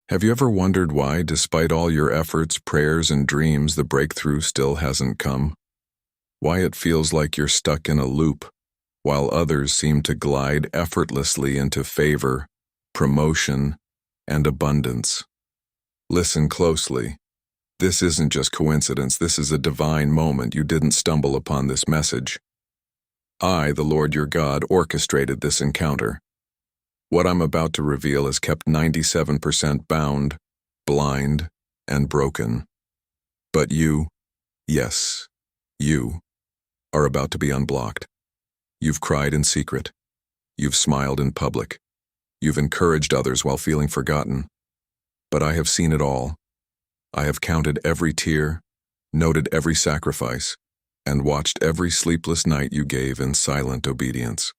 Have you ever wondered why, despite all your efforts, prayers, and dreams, the breakthrough still hasn't come? Why it feels like you're stuck in a loop, while others seem to glide effortlessly into favor, promotion, and abundance? Listen closely. This isn't just coincidence, this is a divine moment. You didn't stumble upon this message. I, the Lord your God, orchestrated this encounter. What I'm about to reveal is kept 97% bound, blind, and broken. But you, yes, you, are about to be unblocked. You've cried in secret. You've smiled in public. You've encouraged others while feeling forgotten. But I have seen it all. I have counted every tear, noted every sacrifice, and watched every sleepless night you gave in silent obedience.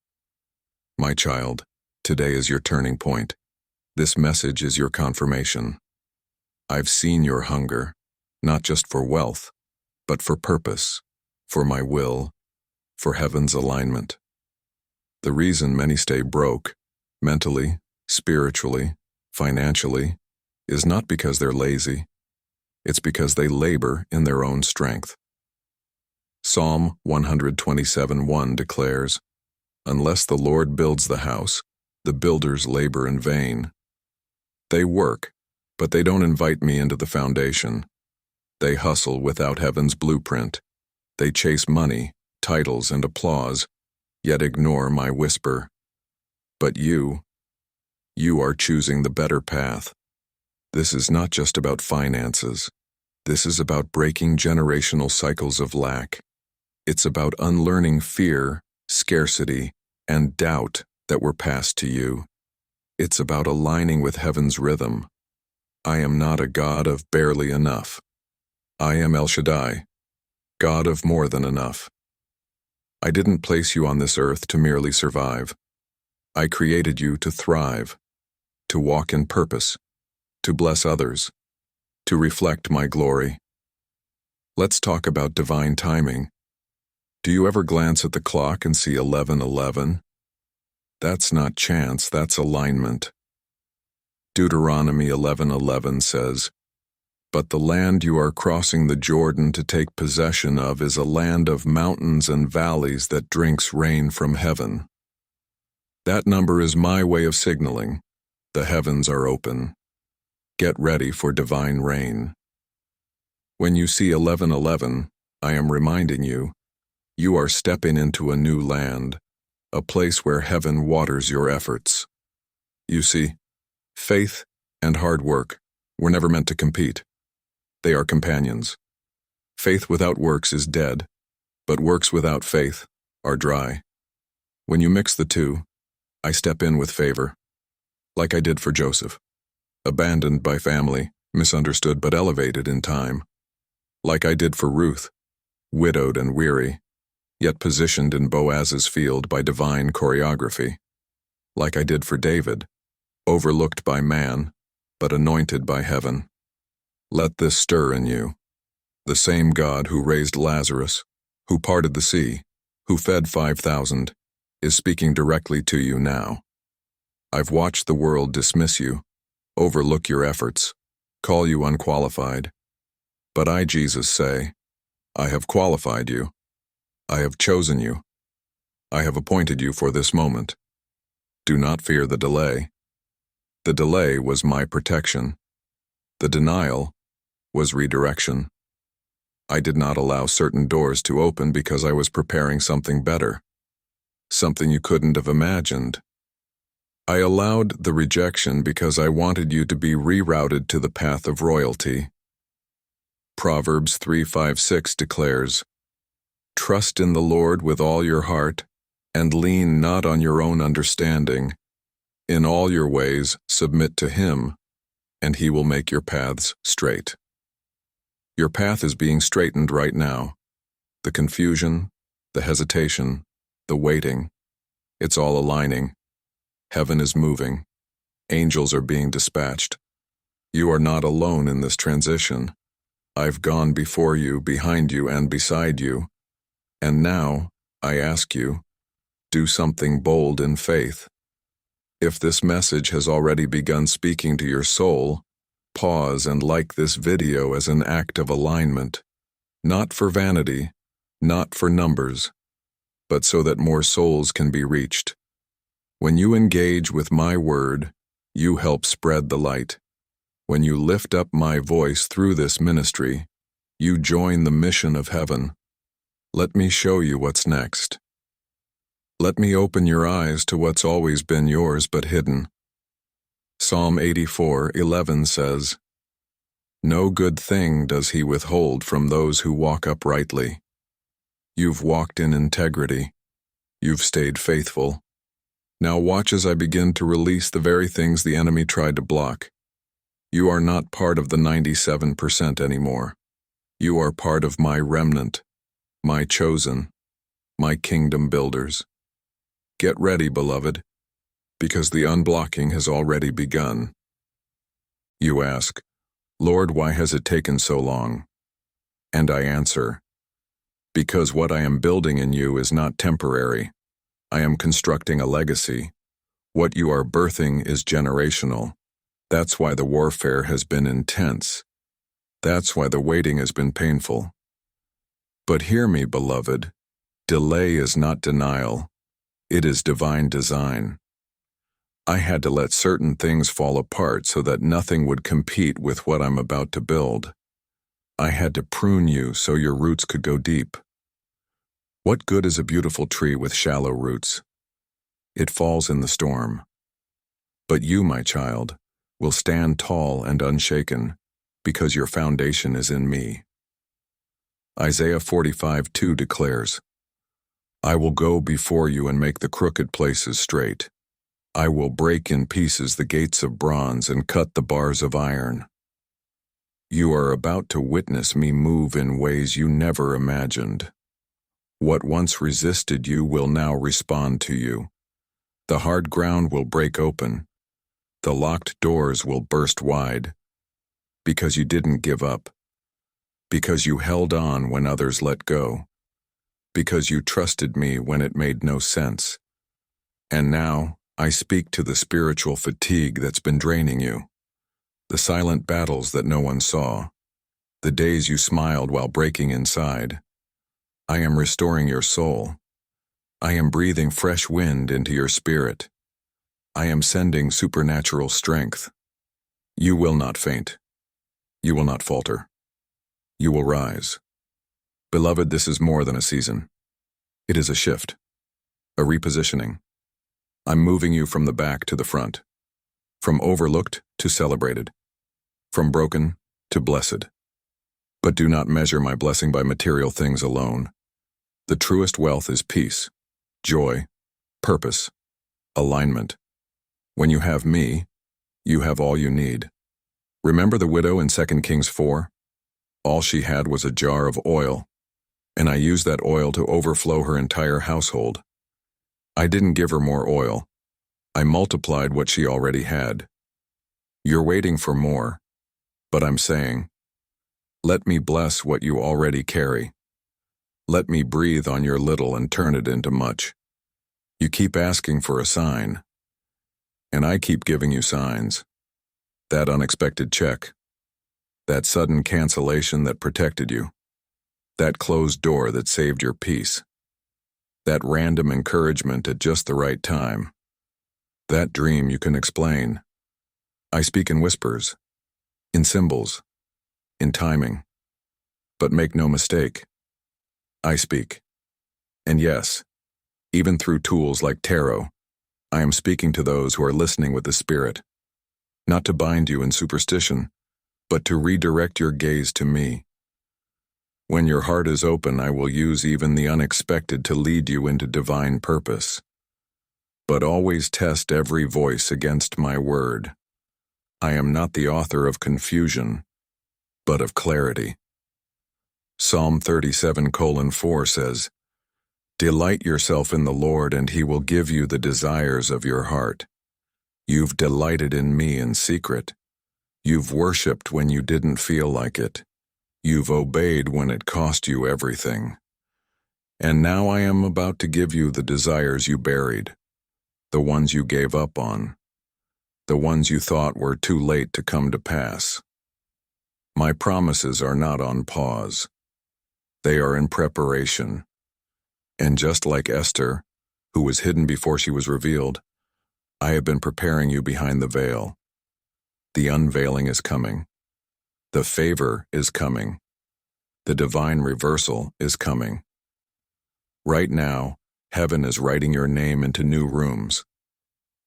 My child, today is your turning point. This message is your confirmation. I've seen your hunger, not just for wealth, but for purpose, for my will, for heaven's alignment. The reason many stay broke, mentally, spiritually, financially, is not because they're lazy. It's because they labor in their own strength. Psalm 127:1 declares, "Unless the Lord builds the house, the builders labor in vain." They work, but they don't invite me into the foundation. They hustle without heaven's blueprint. They chase money, titles, and applause, yet ignore my whisper. But you are choosing the better path. This is not just about finances. This is about breaking generational cycles of lack. It's about unlearning fear, scarcity, and doubt that were passed to you. It's about aligning with heaven's rhythm. I am not a God of barely enough. I am El Shaddai, God of more than enough. I didn't place you on this earth to merely survive. I created you to thrive, to walk in purpose, to bless others, to reflect my glory. Let's talk about divine timing. Do you ever glance at the clock and see 11:11? That's not chance, that's alignment. Deuteronomy 11:11 says, "But the land you are crossing the Jordan to take possession of is a land of mountains and valleys that drinks rain from heaven." That number is my way of signaling, the heavens are open. Get ready for divine rain. When you see 11:11, I am reminding you, you are stepping into a new land, a place where heaven waters your efforts. You see, faith and hard work were never meant to compete. They are companions. Faith without works is dead, but works without faith are dry. When you mix the two, I step in with favor, like I did for Joseph, abandoned by family, misunderstood but elevated in time. Like I did for Ruth, widowed and weary, yet positioned in Boaz's field by divine choreography. Like I did for David, overlooked by man, but anointed by heaven. Let this stir in you. The same God who raised Lazarus, who parted the sea, who fed 5,000, is speaking directly to you now. I've watched the world dismiss you, overlook your efforts, call you unqualified. But I, Jesus, say, I have qualified you. I have chosen you. I have appointed you for this moment. Do not fear the delay. The delay was my protection. The denial was redirection. I did not allow certain doors to open because I was preparing something better, something you couldn't have imagined. I allowed the rejection because I wanted you to be rerouted to the path of royalty. Proverbs 3:5-6 declares, "Trust in the Lord with all your heart, and lean not on your own understanding. In all your ways submit to Him, and He will make your paths straight." Your path is being straightened right now. The confusion, the hesitation, the waiting, it's all aligning. Heaven is moving. Angels are being dispatched. You are not alone in this transition. I've gone before you, behind you, and beside you. And now, I ask you, do something bold in faith. If this message has already begun speaking to your soul, pause and like this video as an act of alignment, not for vanity, not for numbers, but so that more souls can be reached. When you engage with my word, you help spread the light. When you lift up my voice through this ministry, you join the mission of heaven. Let me show you what's next. Let me open your eyes to what's always been yours but hidden. Psalm 84:11 says, "No good thing does he withhold from those who walk uprightly." You've walked in integrity. You've stayed faithful. Now watch as I begin to release the very things the enemy tried to block. You are not part of the 97% anymore. You are part of my remnant, my chosen, my kingdom builders. Get ready, beloved, because the unblocking has already begun. You ask, "Lord, why has it taken so long?" And I answer, because what I am building in you is not temporary. I am constructing a legacy. What you are birthing is generational. That's why the warfare has been intense. That's why the waiting has been painful. But hear me, beloved, delay is not denial. It is divine design. I had to let certain things fall apart so that nothing would compete with what I'm about to build. I had to prune you so your roots could go deep. What good is a beautiful tree with shallow roots? It falls in the storm. But you, my child, will stand tall and unshaken because your foundation is in me. Isaiah 45:2 declares, "I will go before you and make the crooked places straight. I will break in pieces the gates of bronze and cut the bars of iron." You are about to witness me move in ways you never imagined. What once resisted you will now respond to you. The hard ground will break open. The locked doors will burst wide. Because you didn't give up. Because you held on when others let go. Because you trusted me when it made no sense. And now, I speak to the spiritual fatigue that's been draining you. The silent battles that no one saw. The days you smiled while breaking inside. I am restoring your soul. I am breathing fresh wind into your spirit. I am sending supernatural strength. You will not faint. You will not falter. You will rise. Beloved, this is more than a season. It is a shift, a repositioning. I'm moving you from the back to the front, from overlooked to celebrated, from broken to blessed. But do not measure my blessing by material things alone. The truest wealth is peace, joy, purpose, alignment. When you have me, you have all you need. Remember the widow in 2 Kings 4? All she had was a jar of oil, and I used that oil to overflow her entire household. I didn't give her more oil. I multiplied what she already had. You're waiting for more, but I'm saying, let me bless what you already carry. Let me breathe on your little and turn it into much. You keep asking for a sign, and I keep giving you signs. That unexpected check, that sudden cancellation that protected you, that closed door that saved your peace, that random encouragement at just the right time, that dream you can explain. I speak in whispers, in symbols, in timing. But make no mistake, I speak. And yes, even through tools like tarot, I am speaking to those who are listening with the Spirit, not to bind you in superstition, but to redirect your gaze to me. When your heart is open, I will use even the unexpected to lead you into divine purpose. But always test every voice against my word. I am not the author of confusion, but of clarity. Psalm 37:4 says, "Delight yourself in the Lord, and he will give you the desires of your heart." You've delighted in me in secret. You've worshipped when you didn't feel like it. You've obeyed when it cost you everything. And now I am about to give you the desires you buried, the ones you gave up on, the ones you thought were too late to come to pass. My promises are not on pause. They are in preparation. And just like Esther, who was hidden before she was revealed, I have been preparing you behind the veil. The unveiling is coming. The favor is coming. The divine reversal is coming. Right now, heaven is writing your name into new rooms.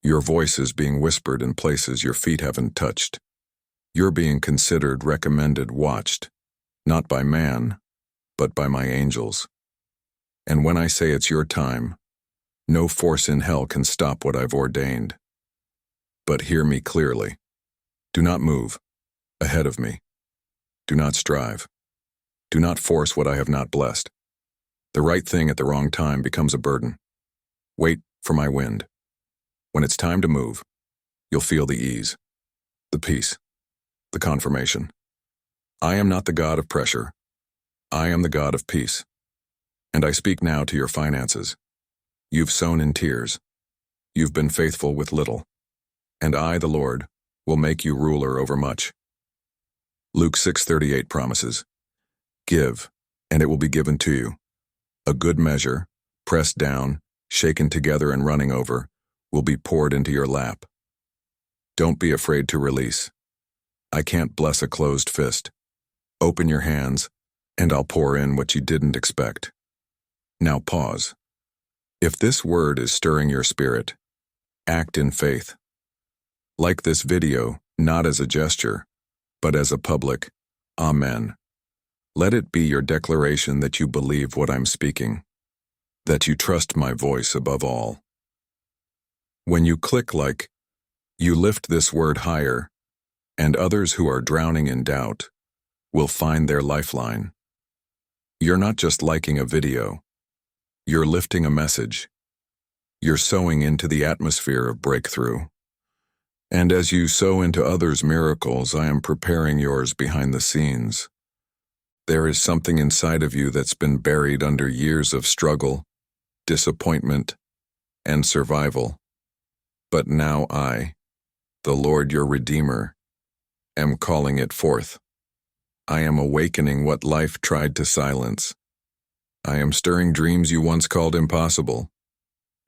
Your voice is being whispered in places your feet haven't touched. You're being considered, recommended, watched, not by man, but by my angels. And when I say it's your time, no force in hell can stop what I've ordained. But hear me clearly. Do not move ahead of me. Do not strive. Do not force what I have not blessed. The right thing at the wrong time becomes a burden. Wait for my wind. When it's time to move, you'll feel the ease, the peace, the confirmation. I am not the God of pressure. I am the God of peace. And I speak now to your finances. You've sown in tears. You've been faithful with little. And I, the Lord, will make you ruler over much. Luke 6:38 promises, give, and it will be given to you. A good measure, pressed down, shaken together and running over, will be poured into your lap. Don't be afraid to release. I can't bless a closed fist. Open your hands, and I'll pour in what you didn't expect. Now pause. If this word is stirring your spirit, act in faith. Like this video, not as a gesture, but as a public Amen. Let it be your declaration that you believe what I'm speaking, that you trust my voice above all. When you click like, you lift this word higher, and others who are drowning in doubt will find their lifeline. You're not just liking a video. You're lifting a message. You're sowing into the atmosphere of breakthrough. And as you sow into others' miracles, I am preparing yours behind the scenes. There is something inside of you that's been buried under years of struggle, disappointment, and survival. But now I, the Lord your Redeemer, am calling it forth. I am awakening what life tried to silence. I am stirring dreams you once called impossible.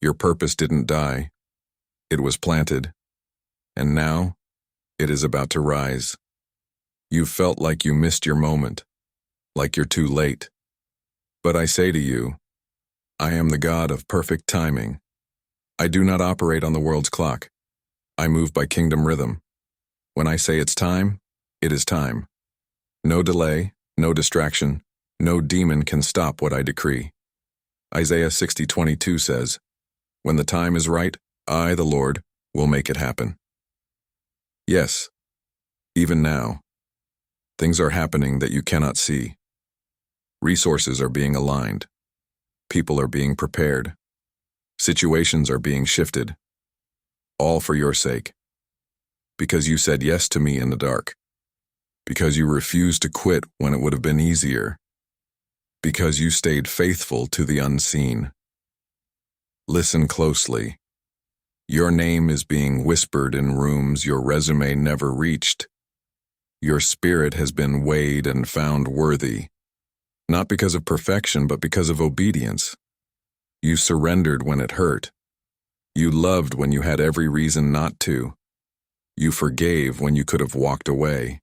Your purpose didn't die. It was planted. And now, it is about to rise. You felt like you missed your moment, like you're too late. But I say to you, I am the God of perfect timing. I do not operate on the world's clock. I move by kingdom rhythm. When I say it's time, it is time. No delay, no distraction, no demon can stop what I decree. Isaiah 60:22 says, when the time is right, I, the Lord, will make it happen. Yes, even now, things are happening that you cannot see. Resources are being aligned. People are being prepared. Situations are being shifted. All for your sake. Because you said yes to me in the dark. Because you refused to quit when it would have been easier. Because you stayed faithful to the unseen. Listen closely. Your name is being whispered in rooms your resume never reached. Your spirit has been weighed and found worthy, not because of perfection, but because of obedience. You surrendered when it hurt. You loved when you had every reason not to. You forgave when you could have walked away.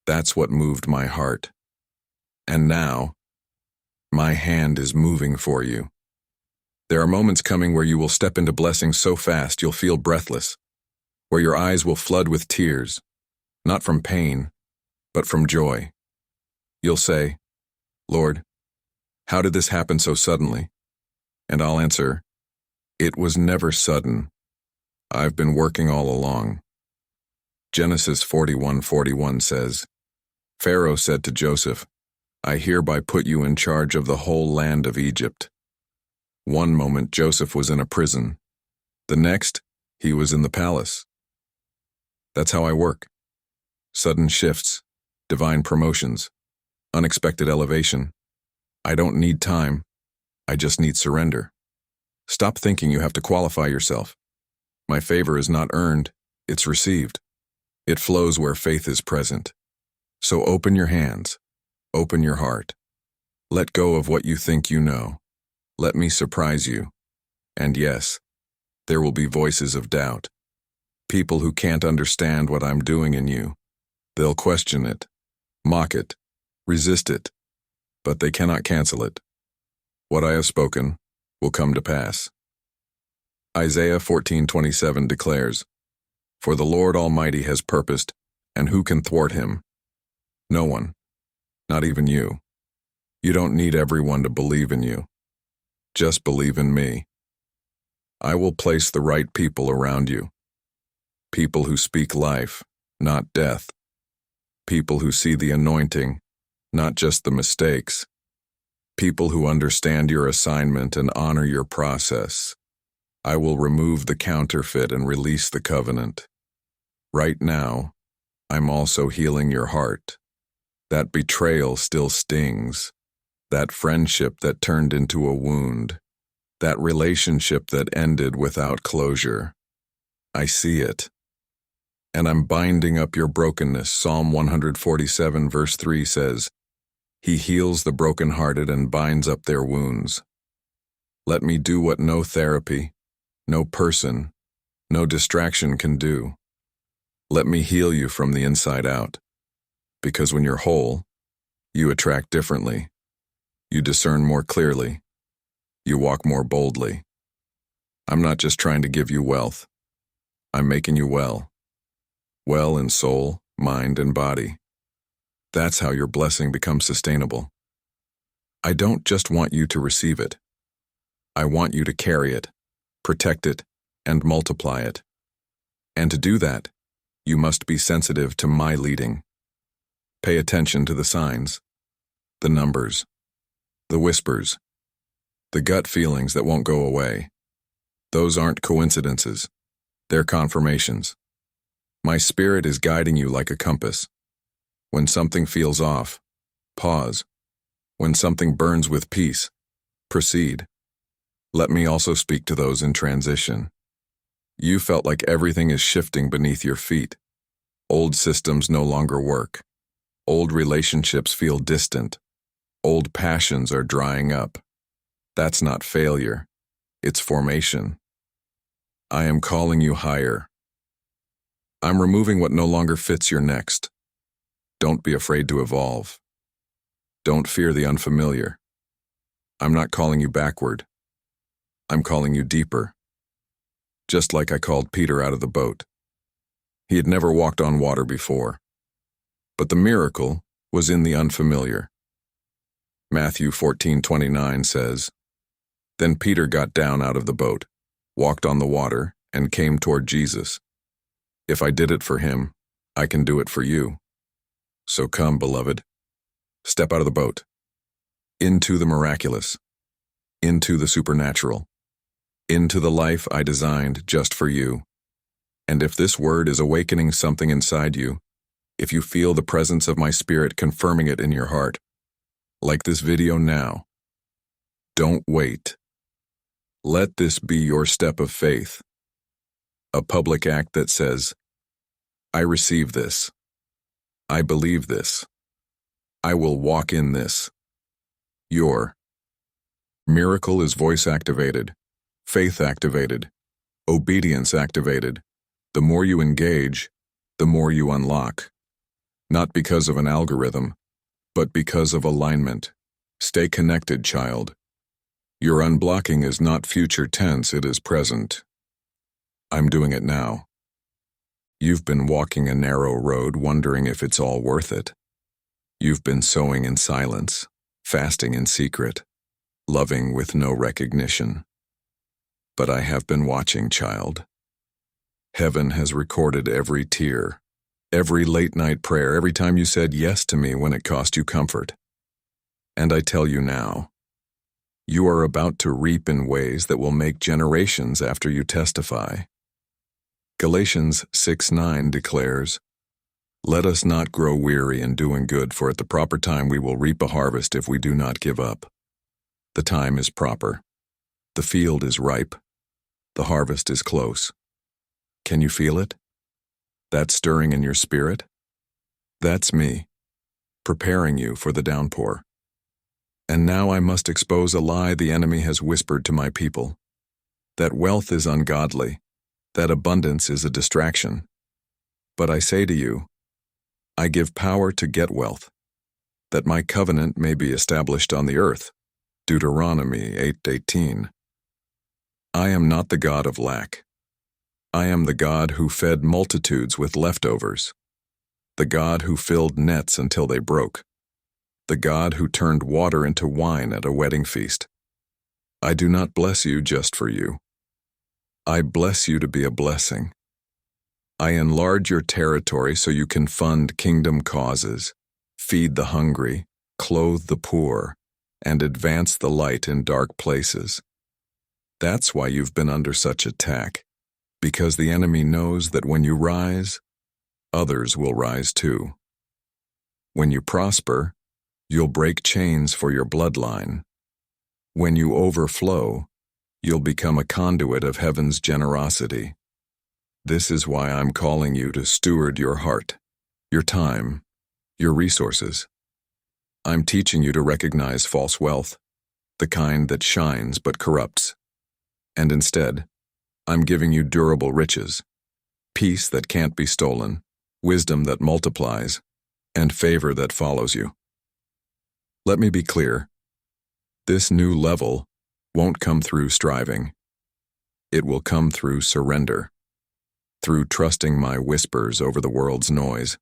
That's what moved my heart. And now, my hand is moving for you. There are moments coming where you will step into blessings so fast you'll feel breathless, where your eyes will flood with tears, not from pain, but from joy. You'll say, Lord, how did this happen so suddenly? And I'll answer, it was never sudden. I've been working all along. Genesis 41:41 says, Pharaoh said to Joseph, I hereby put you in charge of the whole land of Egypt. One moment Joseph was in a prison. The next, he was in the palace. That's how I work. Sudden shifts, divine promotions, unexpected elevation. I don't need time. I just need surrender. Stop thinking you have to qualify yourself. My favor is not earned, it's received. It flows where faith is present. So open your hands, open your heart. Let go of what you think you know. Let me surprise you. And yes, there will be voices of doubt. People who can't understand what I'm doing in you. They'll question it, mock it, resist it, but they cannot cancel it. What I have spoken will come to pass. Isaiah 14:27 declares, "For the Lord Almighty has purposed, and who can thwart him? No one, not even you. You don't need everyone to believe in you. Just believe in me. I will place the right people around you. People who speak life, not death. People who see the anointing, not just the mistakes. People who understand your assignment and honor your process. I will remove the counterfeit and release the covenant. Right now, I'm also healing your heart. That betrayal still stings. That friendship that turned into a wound. That relationship that ended without closure. I see it. And I'm binding up your brokenness. Psalm 147 verse 3 says, "He heals the brokenhearted and binds up their wounds." Let me do what no therapy, no person, no distraction can do. Let me heal you from the inside out. Because when you're whole, you attract differently. You discern more clearly. You walk more boldly. I'm not just trying to give you wealth. I'm making you well. Well in soul, mind, and body. That's how your blessing becomes sustainable. I don't just want you to receive it. I want you to carry it, protect it, and multiply it. And to do that, you must be sensitive to my leading. Pay attention to the signs, the numbers, the whispers, the gut feelings that won't go away. Those aren't coincidences. They're confirmations. My spirit is guiding you like a compass. When something feels off, pause. When something burns with peace, proceed. Let me also speak to those in transition. You felt like everything is shifting beneath your feet. Old systems no longer work. Old relationships feel distant. Old passions are drying up. That's not failure. It's formation. I am calling you higher. I'm removing what no longer fits your next. Don't be afraid to evolve. Don't fear the unfamiliar. I'm not calling you backward. I'm calling you deeper. Just like I called Peter out of the boat. He had never walked on water before. But the miracle was in the unfamiliar. Matthew 14:29 says, "Then Peter got down out of the boat, walked on the water, and came toward Jesus. If I did it for him, I can do it for you. So come, beloved. Step out of the boat. Into the miraculous. Into the supernatural. Into the life I designed just for you. And if this word is awakening something inside you, if you feel the presence of my spirit confirming it in your heart, like this video now, don't wait. Let this be your step of faith. A public act that says, I receive this. I believe this. I will walk in this. Your miracle is voice activated, faith activated, obedience activated. The more you engage, the more you unlock. Not because of an algorithm, but because of alignment. Stay connected, child. Your unblocking is not future tense, it is present. I'm doing it now. You've been walking a narrow road wondering if it's all worth it. You've been sowing in silence, fasting in secret, loving with no recognition. But I have been watching, child. Heaven has recorded every tear, every late-night prayer, every time you said yes to me when it cost you comfort. And I tell you now, you are about to reap in ways that will make generations after you testify. Galatians 6:9 declares, "Let us not grow weary in doing good, for at the proper time we will reap a harvest if we do not give up." The time is proper. The field is ripe. The harvest is close. Can you feel it? That stirring in your spirit? That's me. preparing you for the downpour. And now I must expose a lie the enemy has whispered to my people, that wealth is ungodly, that abundance is a distraction. But I say to you, I give power to get wealth, that my covenant may be established on the earth. Deuteronomy 8:18. I am not the God of lack. I am the God who fed multitudes with leftovers, the God who filled nets until they broke, the God who turned water into wine at a wedding feast. I do not bless you just for you. I bless you to be a blessing. I enlarge your territory so you can fund kingdom causes, feed the hungry, clothe the poor, and advance the light in dark places. That's why you've been under such attack, because the enemy knows that when you rise, others will rise too. When you prosper, you'll break chains for your bloodline. When you overflow, you'll become a conduit of heaven's generosity. This is why I'm calling you to steward your heart, your time, your resources. I'm teaching you to recognize false wealth, the kind that shines but corrupts. And instead, I'm giving you durable riches, peace that can't be stolen, wisdom that multiplies, and favor that follows you. Let me be clear. This new level won't come through striving. It will come through surrender, through trusting my whispers over the world's noise,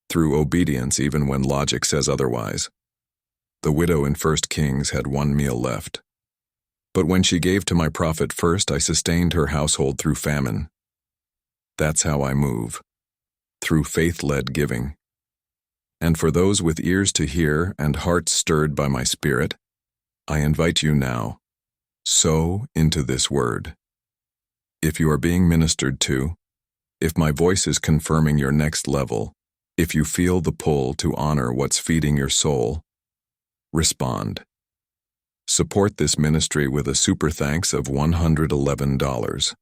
through obedience even when logic says otherwise. The widow in 1 Kings had one meal left. But when she gave to my prophet first, I sustained her household through famine. That's how I move, through faith-led giving. And for those with ears to hear and hearts stirred by my spirit, I invite you now, sow into this word. If you are being ministered to, if my voice is confirming your next level, if you feel the pull to honor what's feeding your soul, respond. Support this ministry with a super thanks of $111.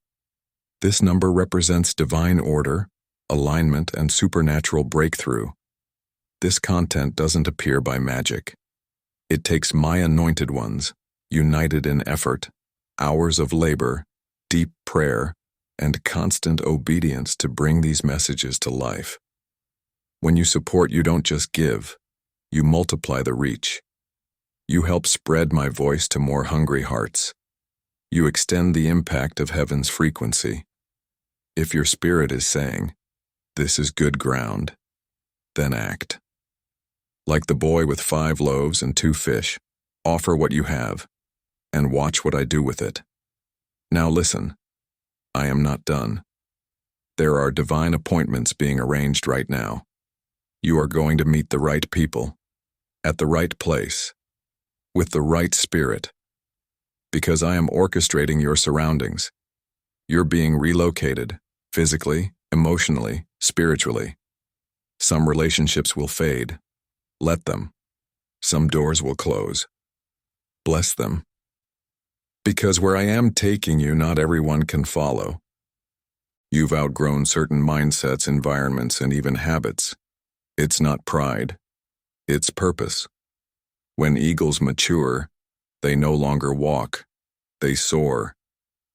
This number represents divine order, alignment, and supernatural breakthrough. This content doesn't appear by magic. It takes my anointed ones, united in effort, hours of labor, deep prayer, and constant obedience to bring these messages to life. When you support, you don't just give, you multiply the reach. You help spread my voice to more hungry hearts. You extend the impact of heaven's frequency. If your spirit is saying, "This is good ground," then act. Like the boy with 5 loaves and 2 fish, offer what you have, and watch what I do with it. Now listen, I am not done. There are divine appointments being arranged right now. You are going to meet the right people, at the right place, with the right spirit, because I am orchestrating your surroundings. You're being relocated, physically, emotionally, spiritually. Some relationships will fade. Let them. Some doors will close. Bless them. Because where I am taking you, not everyone can follow. You've outgrown certain mindsets, environments, and even habits. It's not pride. It's purpose. When eagles mature, they no longer walk. They soar.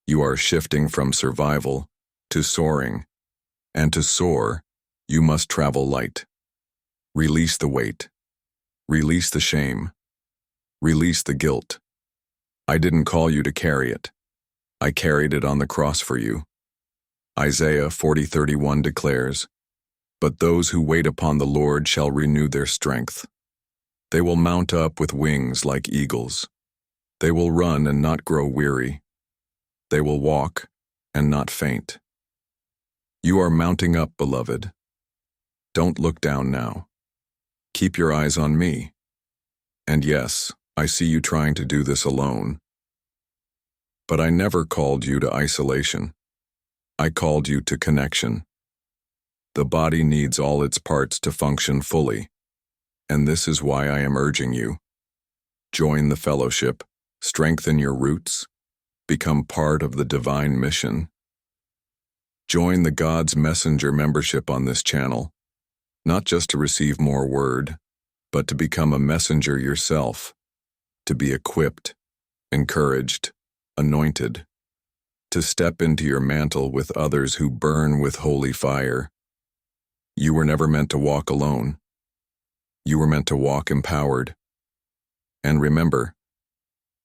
You are shifting from survival to soaring. And to soar, you must travel light. Release the weight. Release the shame. Release the guilt. I didn't call you to carry it. I carried it on the cross for you. Isaiah 40:31 declares, "But those who wait upon the Lord shall renew their strength. They will mount up with wings like eagles. They will run and not grow weary. They will walk and not faint." You are mounting up, beloved. Don't look down now. Keep your eyes on me. And yes, I see you trying to do this alone. But I never called you to isolation. I called you to connection. The body needs all its parts to function fully, and this is why I am urging you. Join the fellowship, strengthen your roots, become part of the divine mission. Join the God's Messenger membership on this channel, not just to receive more word, but to become a messenger yourself, to be equipped, encouraged, anointed, to step into your mantle with others who burn with holy fire. You were never meant to walk alone. You were meant to walk empowered. And remember,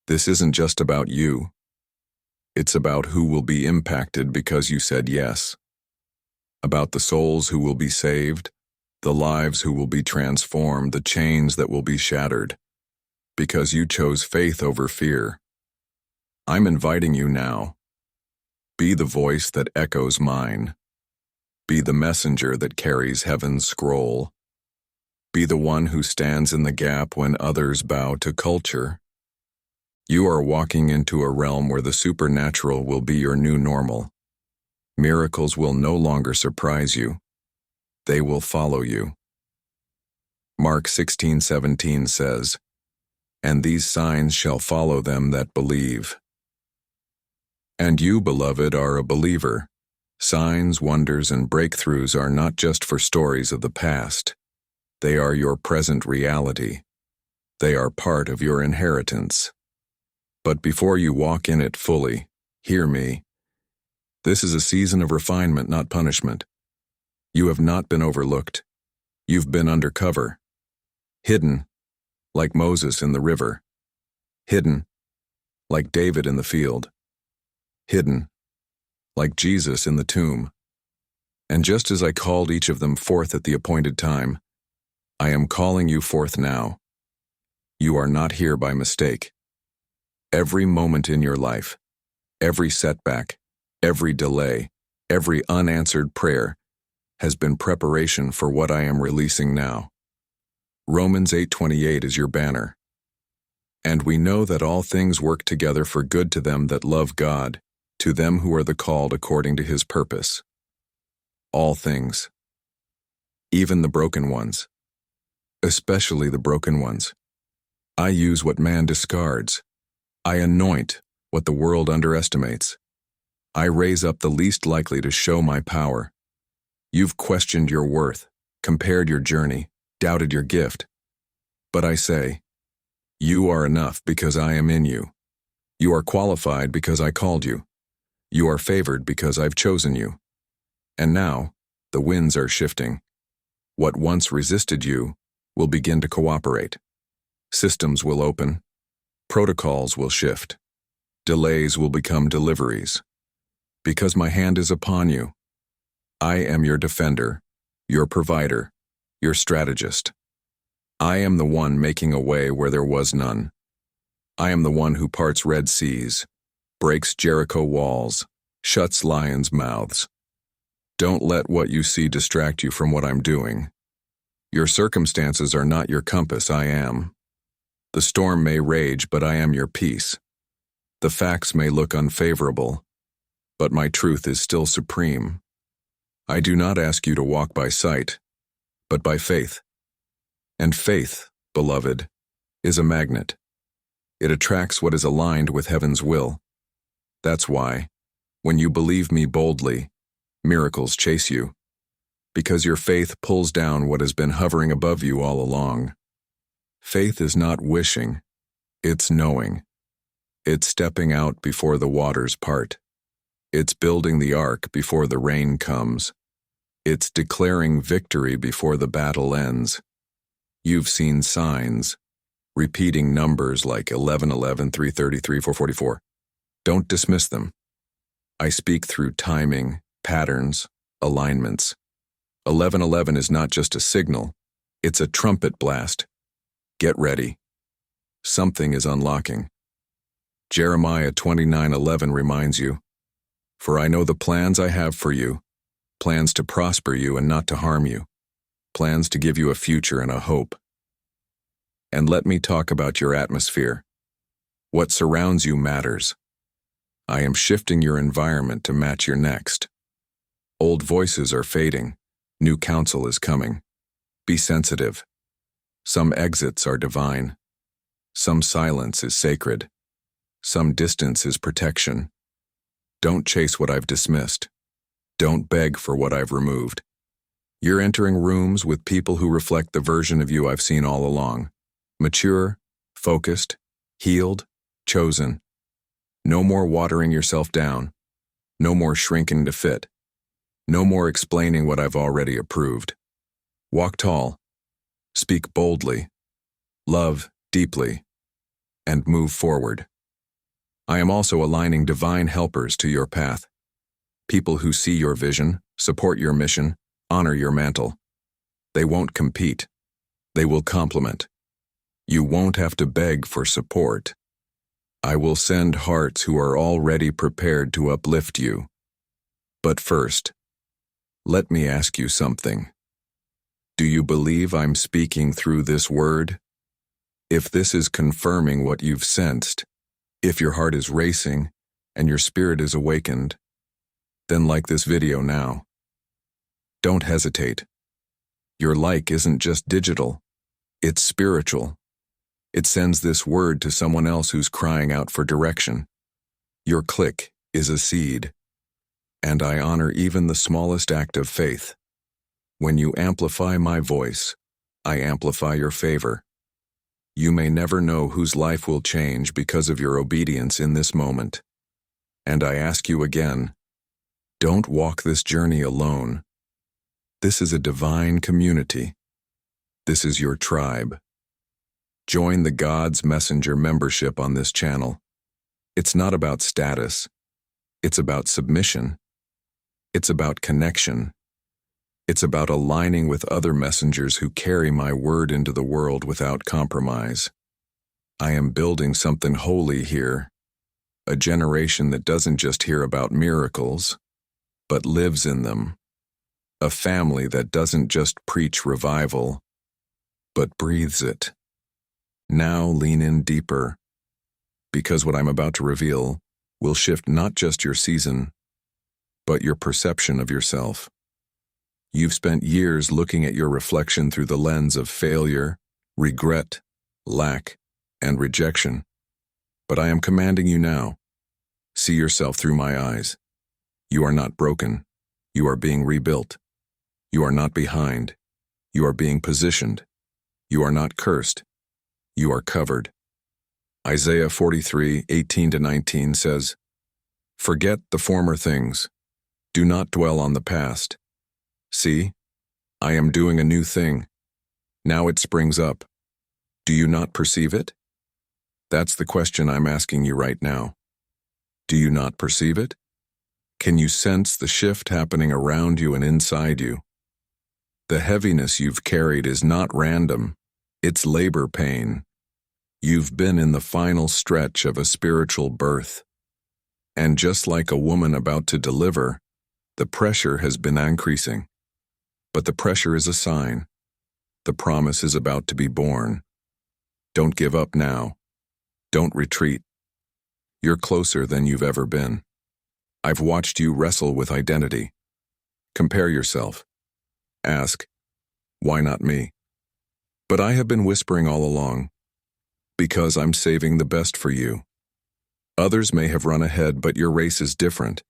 this isn't just about you. It's about who will be impacted because you said yes. About the souls who will be saved, the lives who will be transformed, the chains that will be shattered, because you chose faith over fear. I'm inviting you now. Be the voice that echoes mine. Be the messenger that carries heaven's scroll. Be the one who stands in the gap when others bow to culture. You are walking into a realm where the supernatural will be your new normal. Miracles will no longer surprise you. They will follow you. Mark 16:17 says, "And these signs shall follow them that believe." And you, beloved, are a believer. Signs, wonders, and breakthroughs are not just for stories of the past. They are your present reality. They are part of your inheritance. But before you walk in it fully, hear me. This is a season of refinement, not punishment. You have not been overlooked. You've been undercover. Hidden, like Moses in the river. Hidden, like David in the field. Hidden, like Jesus in the tomb. And just as I called each of them forth at the appointed time, I am calling you forth now. You are not here by mistake. Every moment in your life, every setback, every delay, every unanswered prayer has been preparation for what I am releasing now. Romans 8:28 is your banner. And we know that all things work together for good to them that love God, to them who are the called according to his purpose. All things. Even the broken ones. Especially the broken ones. I use what man discards. I anoint what the world underestimates. I raise up the least likely to show my power. You've questioned your worth, compared your journey, doubted your gift. But I say, you are enough because I am in you. You are qualified because I called you. You are favored because I've chosen you. And now, the winds are shifting. What once resisted you will begin to cooperate. Systems will open. Protocols will shift. Delays will become deliveries. Because my hand is upon you. I am your defender, your provider, your strategist. I am the one making a way where there was none. I am the one who parts Red Seas, breaks Jericho walls, shuts lions' mouths. Don't let what you see distract you from what I'm doing. Your circumstances are not your compass, I am. The storm may rage, but I am your peace. The facts may look unfavorable, but my truth is still supreme. I do not ask you to walk by sight, but by faith. And faith, beloved, is a magnet. It attracts what is aligned with heaven's will. That's why, when you believe me boldly, miracles chase you, because your faith pulls down what has been hovering above you all along. Faith is not wishing, it's knowing. It's stepping out before the waters part. It's building the ark before the rain comes. It's declaring victory before the battle ends. You've seen signs, repeating numbers like 1111, 333, 444. Don't dismiss them. I speak through timing, patterns, alignments. 1111 is not just a signal, it's a trumpet blast. Get ready. Something is unlocking. Jeremiah 29:11 reminds you, "For I know the plans I have for you, plans to prosper you and not to harm you, plans to give you a future and a hope." And let me talk about your atmosphere. What surrounds you matters. I am shifting your environment to match your next. Old voices are fading. New counsel is coming. Be sensitive. Some exits are divine. Some silence is sacred. Some distance is protection. Don't chase what I've dismissed. Don't beg for what I've removed. You're entering rooms with people who reflect the version of you I've seen all along. Mature, focused, healed, chosen. No more watering yourself down. No more shrinking to fit. No more explaining what I've already approved. Walk tall. Speak boldly. Love deeply. And move forward. I am also aligning divine helpers to your path. People who see your vision, support your mission, honor your mantle. They won't compete. They will complement. You won't have to beg for support. I will send hearts who are already prepared to uplift you. But first, let me ask you something. Do you believe I'm speaking through this word? If this is confirming what you've sensed, if your heart is racing and your spirit is awakened, then like this video now. Don't hesitate. Your like isn't just digital, it's spiritual. It sends this word to someone else who's crying out for direction. Your click is a seed, and I honor even the smallest act of faith. When you amplify my voice, I amplify your favor. You may never know whose life will change because of your obedience in this moment. And I ask you again, don't walk this journey alone. This is a divine community. This is your tribe. Join the God's Messenger membership on this channel. It's not about status. It's about submission. It's about connection. It's about aligning with other messengers who carry my word into the world without compromise. I am building something holy here, a generation that doesn't just hear about miracles, but lives in them. A family that doesn't just preach revival, but breathes it. Now lean in deeper, because what I'm about to reveal will shift not just your season, but your perception of yourself. You've spent years looking at your reflection through the lens of failure, regret, lack, and rejection. But I am commanding you now. See yourself through my eyes. You are not broken. You are being rebuilt. You are not behind. You are being positioned. You are not cursed. You are covered. Isaiah 43:18-19 says, "Forget the former things. Do not dwell on the past. See, I am doing a new thing. Now it springs up. Do you not perceive it?" That's the question I'm asking you right now. Do you not perceive it? Can you sense the shift happening around you and inside you? The heaviness you've carried is not random. It's labor pain. You've been in the final stretch of a spiritual birth. And just like a woman about to deliver, the pressure has been increasing. But the pressure is a sign. The promise is about to be born. Don't give up now. Don't retreat. You're closer than you've ever been. I've watched you wrestle with identity. Compare yourself. Ask, why not me? But I have been whispering all along, because I'm saving the best for you. Others may have run ahead, but your race is different.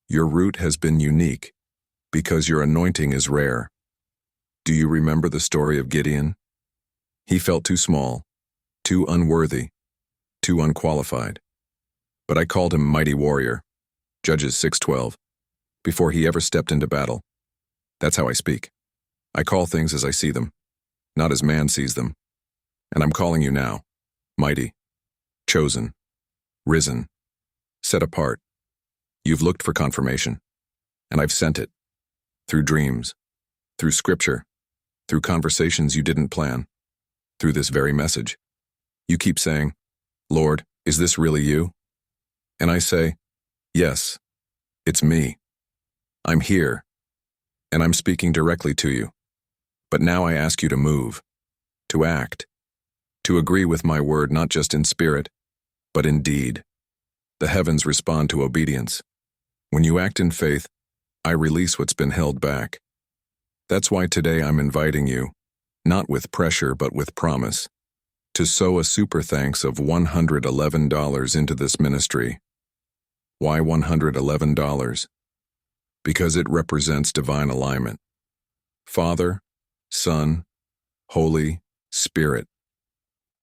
Your route has been unique, because your anointing is rare. Do you remember the story of Gideon? He felt too small, too unworthy, too unqualified. But I called him mighty warrior, Judges 6:12, before he ever stepped into battle. That's how I speak. I call things as I see them, not as man sees them. And I'm calling you now, mighty, chosen, risen, set apart. You've looked for confirmation, and I've sent it. Through dreams, through scripture, through conversations you didn't plan, through this very message. You keep saying, "Lord, is this really you?" And I say, "Yes, it's me. I'm here, and I'm speaking directly to you. But now I ask you to move, to act, to agree with my word not just in spirit, but in deed. The heavens respond to obedience. When you act in faith, I release what's been held back. That's why today I'm inviting you, not with pressure but with promise, to sow a super thanks of $111 into this ministry. Why $111? Because it represents divine alignment. Father, Son, Holy Spirit.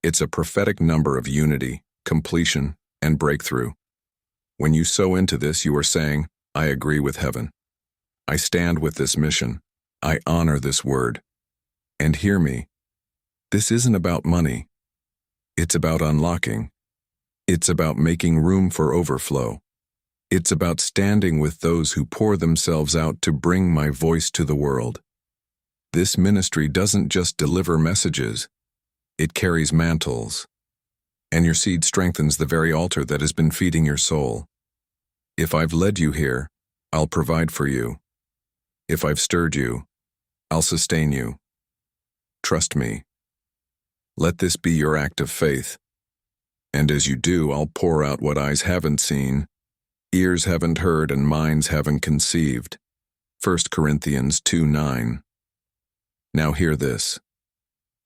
It's a prophetic number of unity, completion, and breakthrough. When you sow into this, you are saying, I agree with heaven. I stand with this mission. I honor this word. And hear me, this isn't about money. It's about unlocking. It's about making room for overflow. It's about standing with those who pour themselves out to bring my voice to the world. This ministry doesn't just deliver messages, it carries mantles. And your seed strengthens the very altar that has been feeding your soul. If I've led you here, I'll provide for you. If I've stirred you, I'll sustain you. Trust me. Let this be your act of faith. And as you do, I'll pour out what eyes haven't seen, ears haven't heard, and minds haven't conceived. 1 Corinthians 2:9. Now hear this.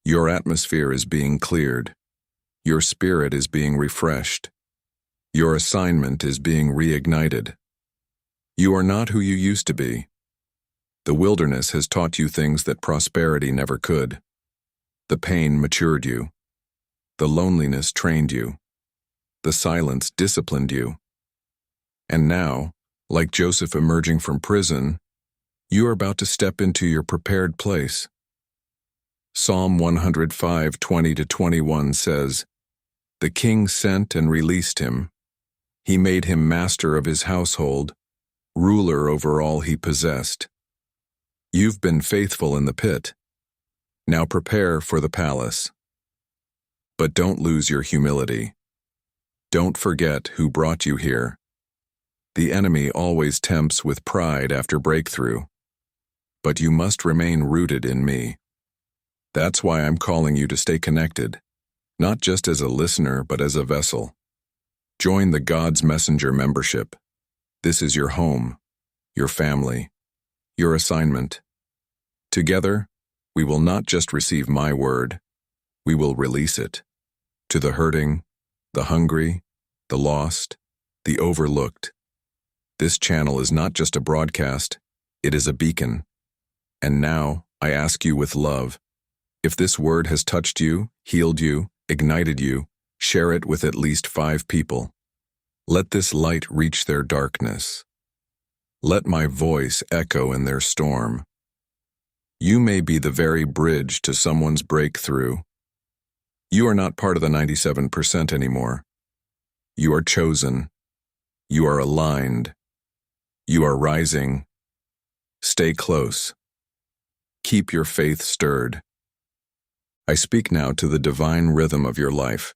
Your atmosphere is being cleared. Your spirit is being refreshed. Your assignment is being reignited. You are not who you used to be. The wilderness has taught you things that prosperity never could. The pain matured you. The loneliness trained you. The silence disciplined you. And now, like Joseph emerging from prison, you are about to step into your prepared place. Psalm 105:20-21 says, The king sent and released him. He made him master of his household, ruler over all he possessed. You've been faithful in the pit. Now prepare for the palace. But don't lose your humility. Don't forget who brought you here. The enemy always tempts with pride after breakthrough. But you must remain rooted in me. That's why I'm calling you to stay connected, not just as a listener, but as a vessel. Join the God's Messenger membership. This is your home, your family, your assignment. Together, we will not just receive my word, we will release it to the hurting, the hungry, the lost, the overlooked. This channel is not just a broadcast, it is a beacon. And now, I ask you with love, if this word has touched you, healed you, ignited you, share it with at least 5 people. Let this light reach their darkness. Let my voice echo in their storm. You may be the very bridge to someone's breakthrough. You are not part of the 97% anymore. You are chosen. You are aligned. You are rising. Stay close. Keep your faith stirred. I speak now to the divine rhythm of your life.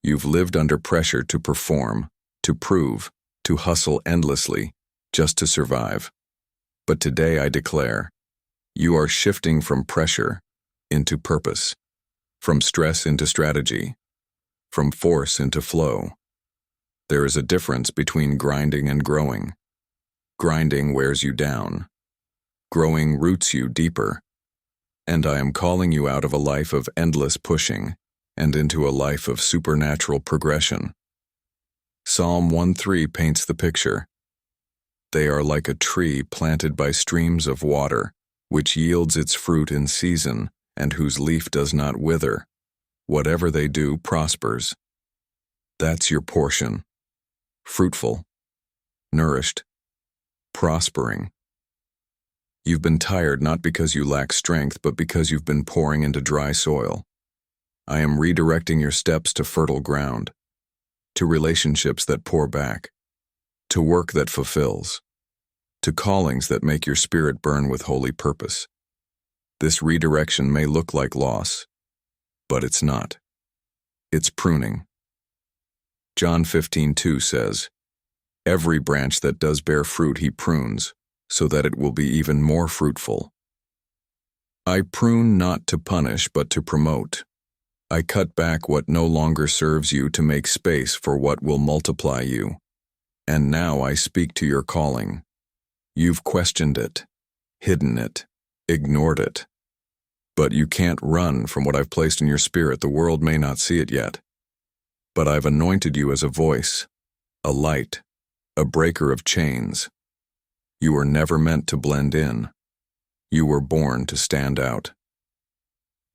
You've lived under pressure to perform, to prove, to hustle endlessly, just to survive. But today I declare, you are shifting from pressure into purpose, from stress into strategy, from force into flow. There is a difference between grinding and growing. Grinding wears you down. Growing roots you deeper. And I am calling you out of a life of endless pushing and into a life of supernatural progression. Psalm 1:3 paints the picture. They are like a tree planted by streams of water, which yields its fruit in season and whose leaf does not wither. Whatever they do prospers. That's your portion. Fruitful, nourished, prospering. You've been tired not because you lack strength, but because you've been pouring into dry soil. I am redirecting your steps to fertile ground, to relationships that pour back, to work that fulfills, to callings that make your spirit burn with holy purpose. This redirection may look like loss, but it's not. It's pruning. John 15:2 says, Every branch that does bear fruit he prunes, so that it will be even more fruitful. I prune not to punish, but to promote. I cut back what no longer serves you to make space for what will multiply you. And now I speak to your calling. You've questioned it, hidden it, ignored it. But you can't run from what I've placed in your spirit. The world may not see it yet. But I've anointed you as a voice, a light, a breaker of chains. You were never meant to blend in. You were born to stand out.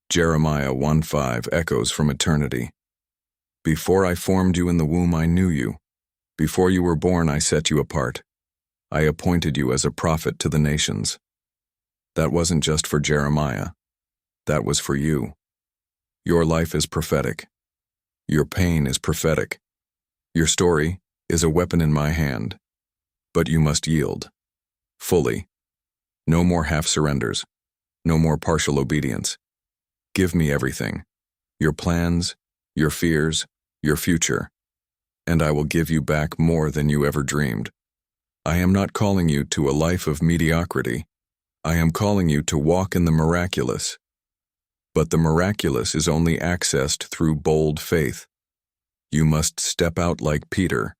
Jeremiah 1:5 echoes from eternity. Before I formed you in the womb, I knew you. Before you were born, I set you apart. I appointed you as a prophet to the nations. That wasn't just for Jeremiah. That was for you. Your life is prophetic. Your pain is prophetic. Your story is a weapon in my hand. But you must yield. Fully. No more half surrenders. No more partial obedience. Give me everything. Your plans, your fears, your future. And I will give you back more than you ever dreamed. I am not calling you to a life of mediocrity. I am calling you to walk in the miraculous. But the miraculous is only accessed through bold faith. You must step out like Peter,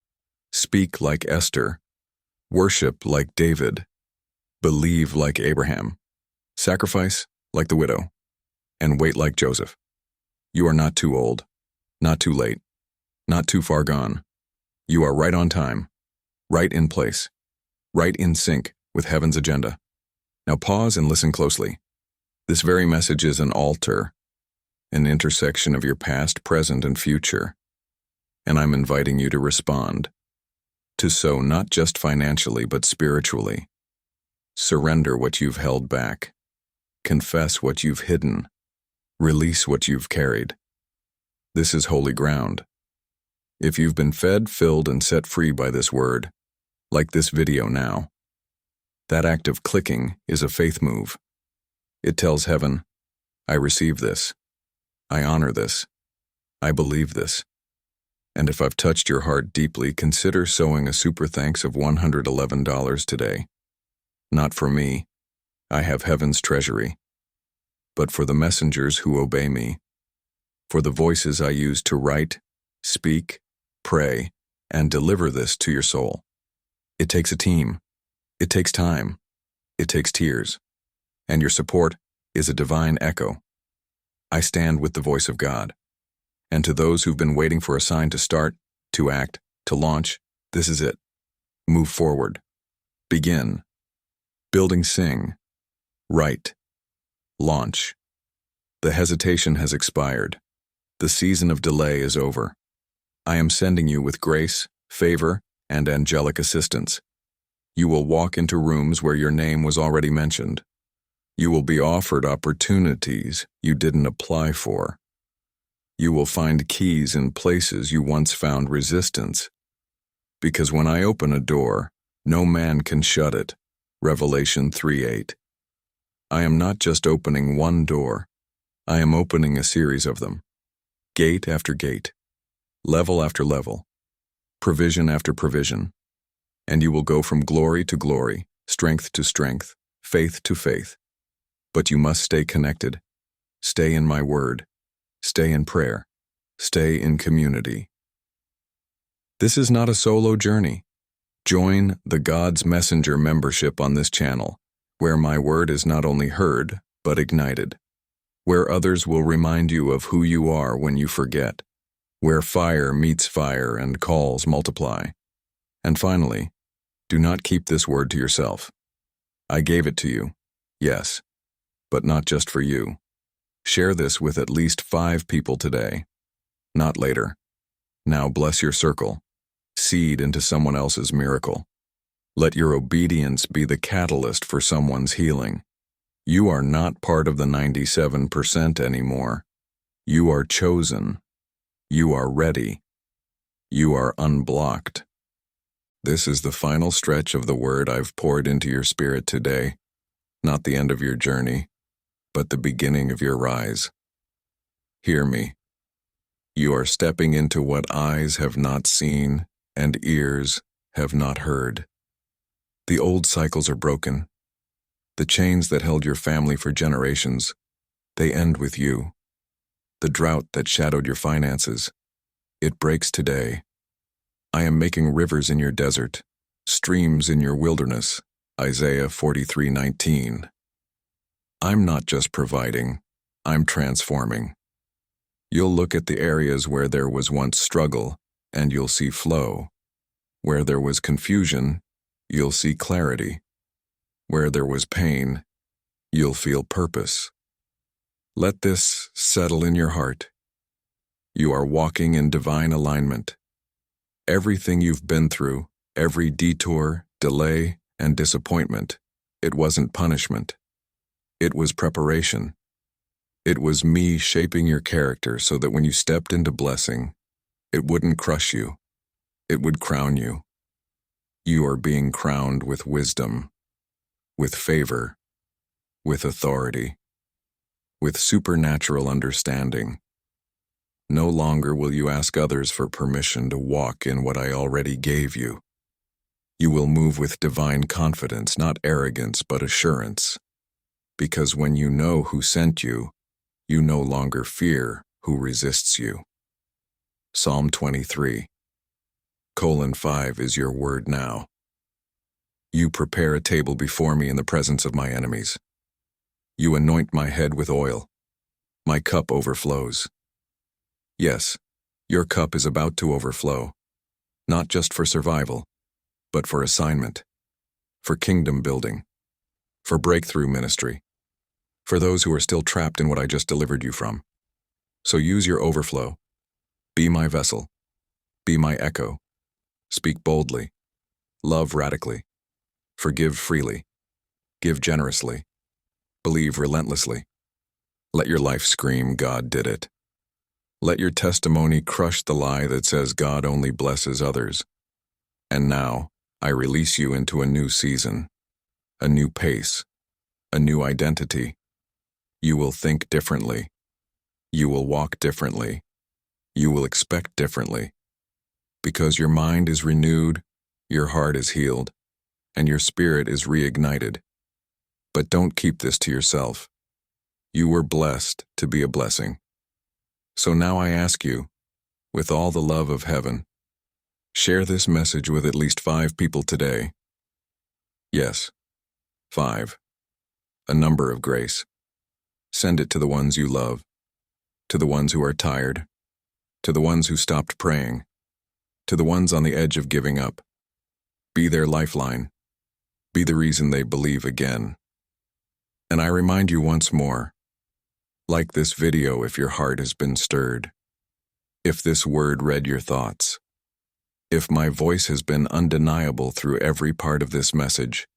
speak like Esther, worship like David, believe like Abraham, sacrifice like the widow, and wait like Joseph. You are not too old, not too late, not too far gone. You are right on time, right in place, right in sync with heaven's agenda. Now pause and listen closely. This very message is an altar, an intersection of your past, present, and future. And I'm inviting you to respond, to sow not just financially but spiritually. Surrender what you've held back. Confess what you've hidden. Release what you've carried. This is holy ground. If you've been fed, filled, and set free by this word, like this video now, that act of clicking is a faith move. It tells heaven, I receive this. I honor this. I believe this. And if I've touched your heart deeply, consider sowing a super thanks of $111 today. Not for me. I have heaven's treasury. But for the messengers who obey me, for the voices I use to write, speak, pray, and deliver this to your soul. It takes a team. It takes time. It takes tears. And your support is a divine echo. I stand with the voice of God. And to those who've been waiting for a sign to start, to act, to launch, this is it. Move forward. Begin. Building sing. Write. Launch. The hesitation has expired. The season of delay is over. I am sending you with grace, favor, and angelic assistance. You will walk into rooms where your name was already mentioned. You will be offered opportunities you didn't apply for. You will find keys in places you once found resistance. Because when I open a door, no man can shut it. Revelation 3:8. I am not just opening one door. I am opening a series of them. Gate after gate. Level after level. Provision after provision. And you will go from glory to glory, strength to strength, faith to faith. But you must stay connected. Stay in my word. Stay in prayer. Stay in community. This is not a solo journey. Join the God's Messenger membership on this channel, where my word is not only heard, but ignited. Where others will remind you of who you are when you forget. Where fire meets fire and calls multiply. And finally, do not keep this word to yourself. I gave it to you, yes, but not just for you. Share this with at least 5 people today, not later. Now bless your circle. Seed into someone else's miracle. Let your obedience be the catalyst for someone's healing. You are not part of the 97% anymore. You are chosen. You are ready. You are unblocked. This is the final stretch of the word I've poured into your spirit today, not the end of your journey, but the beginning of your rise. Hear me. You are stepping into what eyes have not seen and ears have not heard. The old cycles are broken. The chains that held your family for generations, they end with you. The drought that shadowed your finances, it breaks today. I am making rivers in your desert, streams in your wilderness, Isaiah 43:19. I'm not just providing, I'm transforming. You'll look at the areas where there was once struggle, and you'll see flow. Where there was confusion, you'll see clarity. Where there was pain, You'll feel purpose. Let this settle in your heart. You are walking in divine alignment. Everything you've been through, every detour, delay, and disappointment, it wasn't punishment. It was preparation. It was me shaping your character so that when you stepped into blessing, it wouldn't crush you. It would crown you. You are being crowned with wisdom, with favor, with authority, with supernatural understanding. No longer will you ask others for permission to walk in what I already gave you. You will move with divine confidence, not arrogance, but assurance. Because when you know who sent you, you no longer fear who resists you. Psalm 23:5 is your word now. You prepare a table before me in the presence of my enemies. You anoint my head with oil. My cup overflows. Yes, your cup is about to overflow, not just for survival, but for assignment, for kingdom building, for breakthrough ministry, for those who are still trapped in what I just delivered you from. So use your overflow. Be my vessel. Be my echo. Speak boldly. Love radically. Forgive freely. Give generously. Believe relentlessly. Let your life scream, God did it. Let your testimony crush the lie that says God only blesses others. And now, I release you into a new season, a new pace, a new identity. You will think differently. You will walk differently. You will expect differently. Because your mind is renewed, your heart is healed, and your spirit is reignited. But don't keep this to yourself. You were blessed to be a blessing. So now I ask you, with all the love of heaven, share this message with at least 5 people today. Yes, 5. A number of grace. Send it to the ones you love, to the ones who are tired, to the ones who stopped praying, to the ones on the edge of giving up. Be their lifeline. Be the reason they believe again. And I remind you once more, like this video if your heart has been stirred, if this word read your thoughts, if my voice has been undeniable through every part of this message,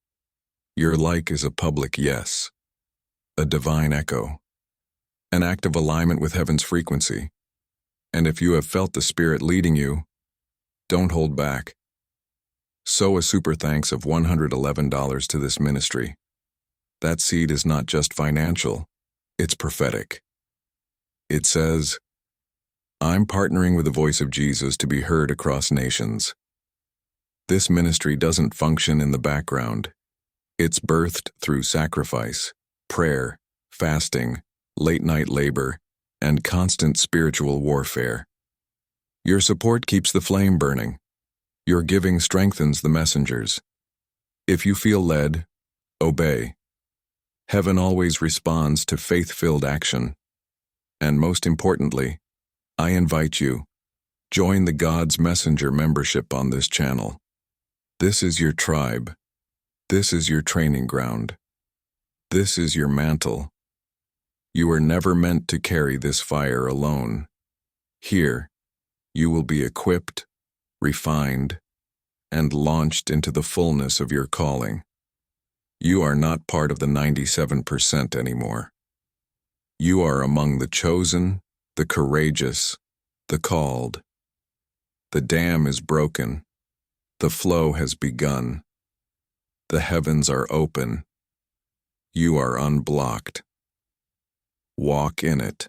your like is a public yes, a divine echo, an act of alignment with heaven's frequency. And if you have felt the Spirit leading you, don't hold back. Sow a super thanks of $111 to this ministry. That seed is not just financial, it's prophetic. It says, I'm partnering with the voice of Jesus to be heard across nations. This ministry doesn't function in the background. It's birthed through sacrifice, prayer, fasting, late-night labor, and constant spiritual warfare. Your support keeps the flame burning. Your giving strengthens the messengers. If you feel led, obey. Heaven always responds to faith-filled action. And most importantly, I invite you, join the God's Messenger membership on this channel. This is your tribe. This is your training ground. This is your mantle. You were never meant to carry this fire alone. Here, you will be equipped, refined, and launched into the fullness of your calling. You are not part of the 97% anymore. You are among the chosen, the courageous, the called. The dam is broken. The flow has begun. The heavens are open. You are unblocked. Walk in it.